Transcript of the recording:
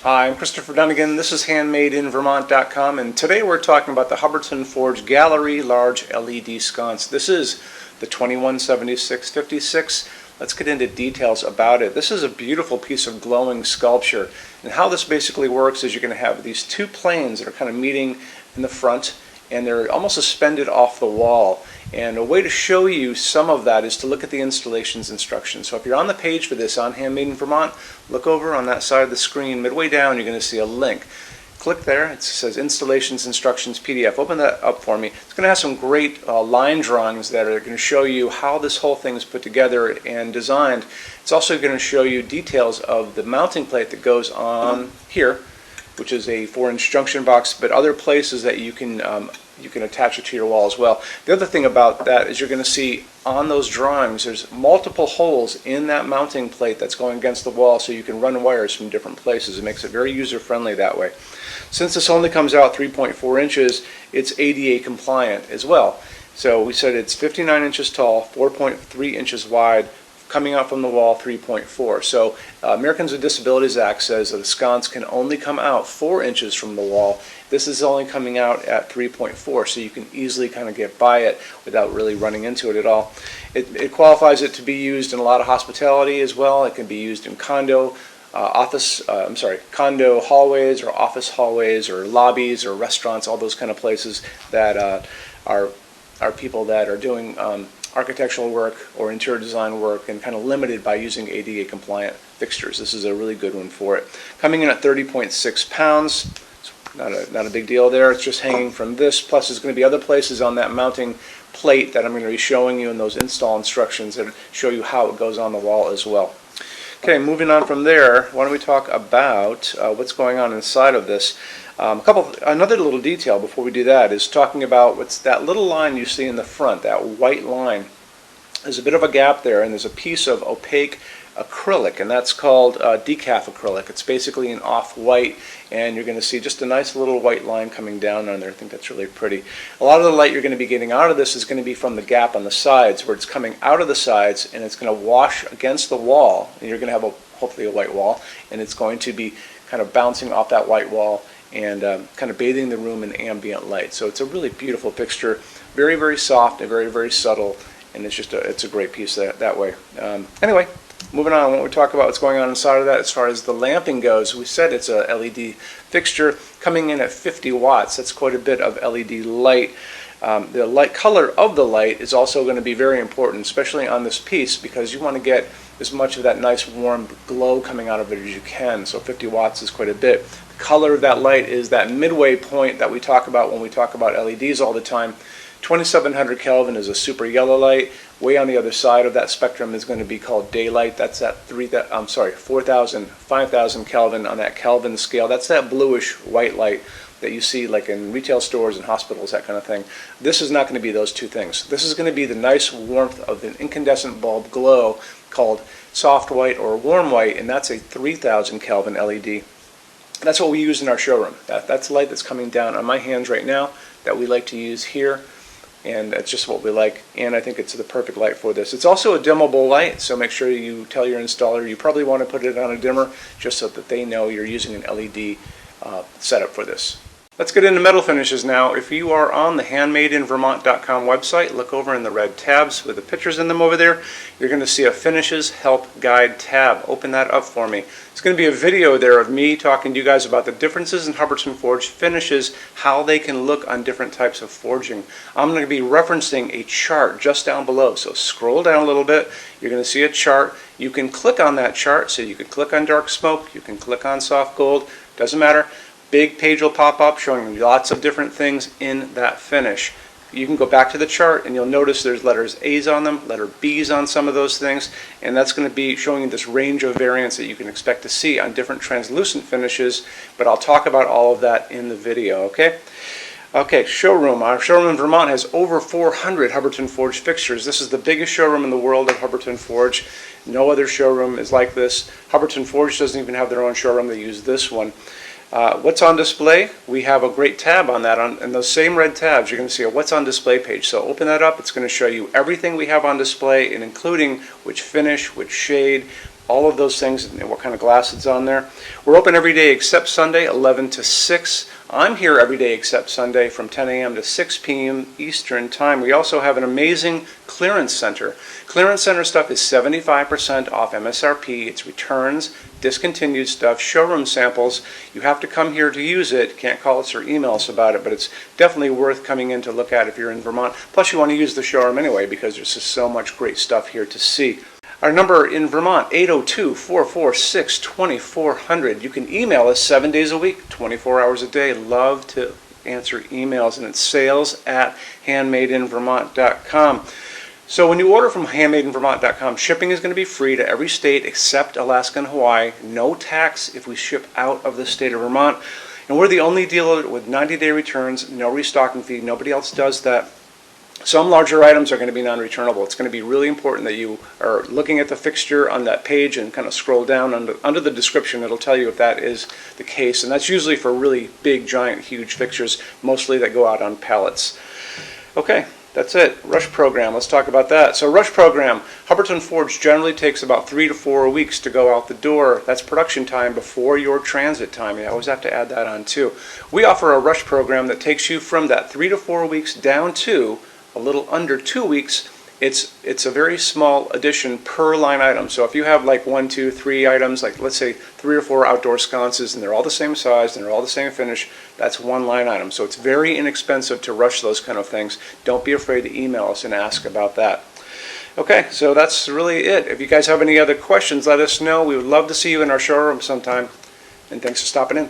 Hi, I'm Christopher Dunnigan. This is HandmadeInVermont.com, and today we're talking about the Hubbardton Forge Gallery Large LED Sconce. This is the 2176-56. Let's get into details about it. This is a beautiful piece of glowing sculpture, and how this basically works is you're going to have these two planes that are kind of meeting in the front, and they're almost suspended off the wall. And a way to show you some of that is to look at the installations instructions. So if you're on the page for this on Handmade in Vermont, look over on that side of the screen. Midway down, you're going to see a link. Click there. It says Installations Instructions PDF. Open that up for me. It's going to have some great line drawings that are going to show you how this whole thing is put together and designed. It's also going to show you details of the mounting plate that goes on here, which is a 4-inch junction box, but other places that you can attach it to your wall as well. The other thing about that is you're going to see on those drawings there's multiple holes in that mounting plate that's going against the wall, so you can run wires from different places. It makes it very user-friendly that way. Since this only comes out 3.4 inches, it's ADA compliant as well. So we said it's 59 inches tall, 4.3 inches wide, coming out from the wall 3.4. So Americans with Disabilities Act says that a sconce can only come out 4 inches from the wall. This is only coming out at 3.4, so you can easily kind of get by it without really running into it at all. It qualifies it to be used in a lot of hospitality as well. It can be used in condo hallways or office hallways or lobbies or restaurants, all those kind of places that are people that are doing architectural work or interior design work and kind of limited by using ADA compliant fixtures. This is a really good one for it. Coming in at 30.6 pounds. Not a big deal there. It's just hanging from this. Plus there's going to be other places on that mounting plate that I'm going to be showing you in those install instructions that show you how it goes on the wall as well. Okay, moving on from there, why don't we talk about what's going on inside of this. Another little detail before we do that is talking about what's that little line you see in the front, that white line. There's a bit of a gap there, and there's a piece of opaque acrylic, and that's called decaf acrylic. It's basically an off-white, and you're going to see just a nice little white line coming down on there. I think that's really pretty. A lot of the light you're going to be getting out of this is going to be from the gap on the sides, where it's coming out of the sides, and it's going to wash against the wall, and you're going to have hopefully a white wall, and it's going to be kind of bouncing off that white wall and kind of bathing the room in ambient light. So it's a really beautiful fixture, very, very soft and very, very subtle, and it's a great piece that way. Anyway, moving on, when we talk about what's going on inside of that as far as the lamping goes, we said it's a LED fixture coming in at 50 watts. That's quite a bit of LED light. The light color of the light is also going to be very important, especially on this piece, because you want to get as much of that nice warm glow coming out of it as you can. So 50 watts is quite a bit. The color of that light is that midway point that we talk about when we talk about LEDs all the time. 2700 Kelvin is a super yellow light. Way on the other side of that spectrum is going to be called daylight. That's at 5000 Kelvin on that Kelvin scale. That's that bluish white light that you see like in retail stores and hospitals, that kind of thing. This is not going to be those two things. This is going to be the nice warmth of an incandescent bulb glow called soft white or warm white, and that's a 3000 Kelvin LED. That's what we use in our showroom. That's the light that's coming down on my hands right now that we like to use here, and that's just what we like, and I think it's the perfect light for this. It's also a dimmable light, so make sure you tell your installer you probably want to put it on a dimmer just so that they know you're using an LED setup for this. Let's get into metal finishes now. If you are on the HandmadeInVermont.com website, look over in the red tabs with the pictures in them over there. You're going to see a Finishes Help Guide tab. Open that up for me. It's going to be a video there of me talking to you guys about the differences in Hubbardton Forge finishes, how they can look on different types of forging. I'm going to be referencing a chart just down below, so scroll down a little bit. You're going to see a chart. You can click on that chart, so you can click on dark smoke, you can click on soft gold, doesn't matter. Big page will pop up showing you lots of different things in that finish. You can go back to the chart and you'll notice there's letters A's on them, letter B's on some of those things, and that's going to be showing you this range of variants that you can expect to see on different translucent finishes, but I'll talk about all of that in the video, okay? Okay, showroom. Our showroom in Vermont has over 400 Hubbardton Forge fixtures. This is the biggest showroom in the world of Hubbardton Forge. No other showroom is like this. Hubbardton Forge doesn't even have their own showroom. They use this one. What's on display? We have a great tab on that. In those same red tabs, you're going to see a What's on Display page. So open that up. It's going to show you everything we have on display, and including which finish, which shade, all of those things and what kind of glass it's on there. We're open every day except Sunday, 11 to 6. I'm here every day except Sunday from 10 a.m. to 6 p.m. Eastern Time. We also have an amazing clearance center. Clearance center stuff is 75% off MSRP. It's returns, discontinued stuff, showroom samples. You have to come here to use it. Can't call us or email us about it, but it's definitely worth coming in to look at if you're in Vermont. Plus you want to use the showroom anyway because there's just so much great stuff here to see. Our number in Vermont, 802-446-2400. You can email us 7 days a week, 24 hours a day. Love to answer emails, and it's sales@HandmadeInVermont.com. So when you order from HandmadeInVermont.com, shipping is going to be free to every state except Alaska and Hawaii. No tax if we ship out of the state of Vermont. And we're the only dealer with 90-day returns, no restocking fee. Nobody else does that. Some larger items are going to be non-returnable. It's going to be really important that you are looking at the fixture on that page and kind of scroll down under the description. It'll tell you if that is the case. And that's usually for really big, giant, huge fixtures, mostly that go out on pallets. Okay, that's it. Rush program. Let's talk about that. So rush program, Hubbardton Forge generally takes about 3 to 4 weeks to go out the door. That's production time before your transit time. You always have to add that on too. We offer a rush program that takes you from that 3 to 4 weeks down to a little under 2 weeks. It's a very small addition per line item. So if you have like 1, 2, 3 items, like let's say 3 or 4 outdoor sconces, and they're all the same size and they're all the same finish, that's one line item. So it's very inexpensive to rush those kind of things. Don't be afraid to email us and ask about that. Okay, so that's really it. If you guys have any other questions, let us know. We would love to see you in our showroom sometime. And thanks for stopping in.